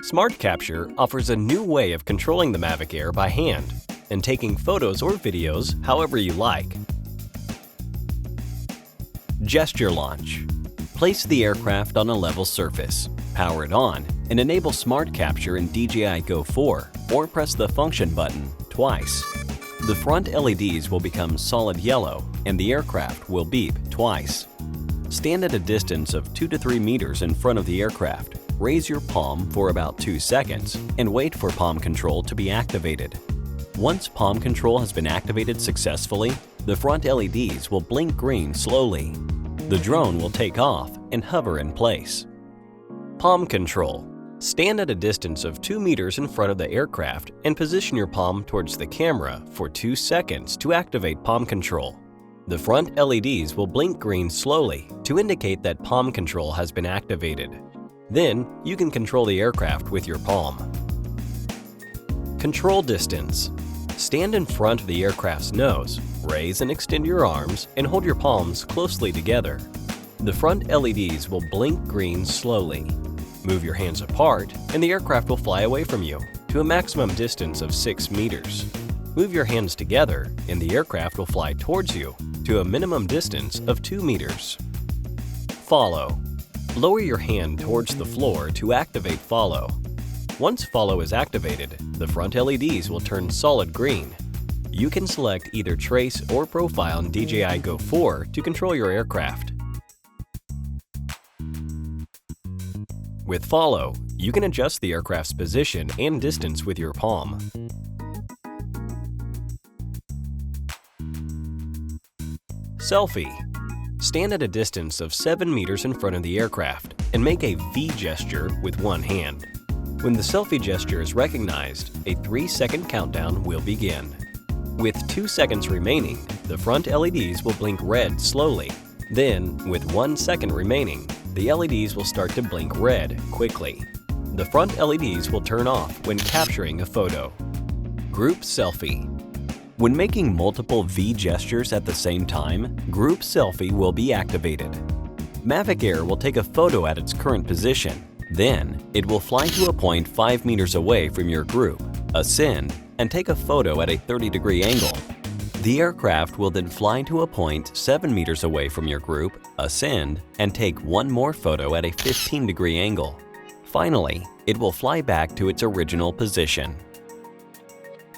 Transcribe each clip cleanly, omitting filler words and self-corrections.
SmartCapture offers a new way of controlling the Mavic Air by hand and taking photos or videos however you like. Gesture launch. Place the aircraft on a level surface, power it on, and enable SmartCapture in DJI Go 4 or press the function button twice. The front LEDs will become solid yellow and the aircraft will beep twice. Stand at a distance of 2 to 3 meters in front of the aircraft. Raise your palm for about 2 seconds and wait for palm control to be activated. Once palm control has been activated successfully, the front LEDs will blink green slowly. The drone will take off and hover in place. Palm control. Stand at a distance of 2 meters in front of the aircraft and position your palm towards the camera for 2 seconds to activate palm control. The front LEDs will blink green slowly to indicate that palm control has been activated. Then, you can control the aircraft with your palm. Control distance. Stand in front of the aircraft's nose, raise and extend your arms, and hold your palms closely together. The front LEDs will blink green slowly. Move your hands apart, and the aircraft will fly away from you to a maximum distance of 6 meters. Move your hands together, and the aircraft will fly towards you to a minimum distance of 2 meters. Follow. Lower your hand towards the floor to activate follow. Once follow is activated, the front LEDs will turn solid green. You can select either trace or profile in DJI Go 4 to control your aircraft. With follow, you can adjust the aircraft's position and distance with your palm. Selfie. Stand at a distance of 7 meters in front of the aircraft and make a V gesture with one hand. When the selfie gesture is recognized, a 3-second countdown will begin. With 2 seconds remaining, the front LEDs will blink red slowly. Then, with 1 second remaining, the LEDs will start to blink red quickly. The front LEDs will turn off when capturing a photo. Group selfie. When making multiple V gestures at the same time, Group Selfie will be activated. Mavic Air will take a photo at its current position. Then, it will fly to a point 5 meters away from your group, ascend, and take a photo at a 30-degree angle. The aircraft will then fly to a point 7 meters away from your group, ascend, and take one more photo at a 15-degree angle. Finally, it will fly back to its original position.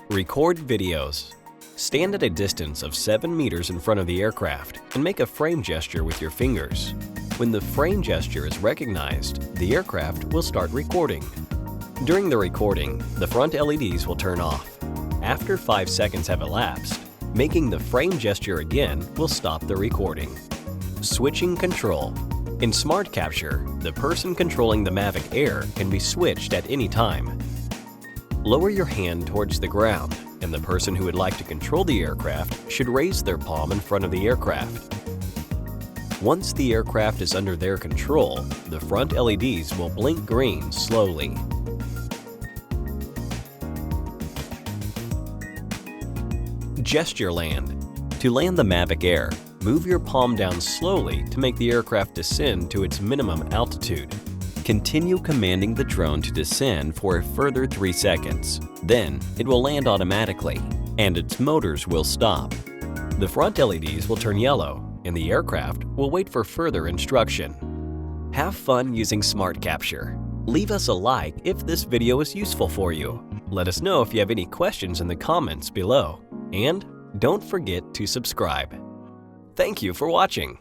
Record videos. Stand at a distance of 7 meters in front of the aircraft and make a frame gesture with your fingers. When the frame gesture is recognized, the aircraft will start recording. During the recording, the front LEDs will turn off. After 5 seconds have elapsed, making the frame gesture again will stop the recording. Switching control. In SmartCapture, the person controlling the Mavic Air can be switched at any time. Lower your hand towards the ground, and the person who would like to control the aircraft should raise their palm in front of the aircraft. Once the aircraft is under their control, the front LEDs will blink green slowly. Gesture land. To land the Mavic Air, move your palm down slowly to make the aircraft descend to its minimum altitude. Continue commanding the drone to descend for a further 3 seconds. Then, it will land automatically, and its motors will stop. The front LEDs will turn yellow, and the aircraft will wait for further instruction. Have fun using SmartCapture. Leave us a like if this video is useful for you. Let us know if you have any questions in the comments below. And don't forget to subscribe. Thank you for watching.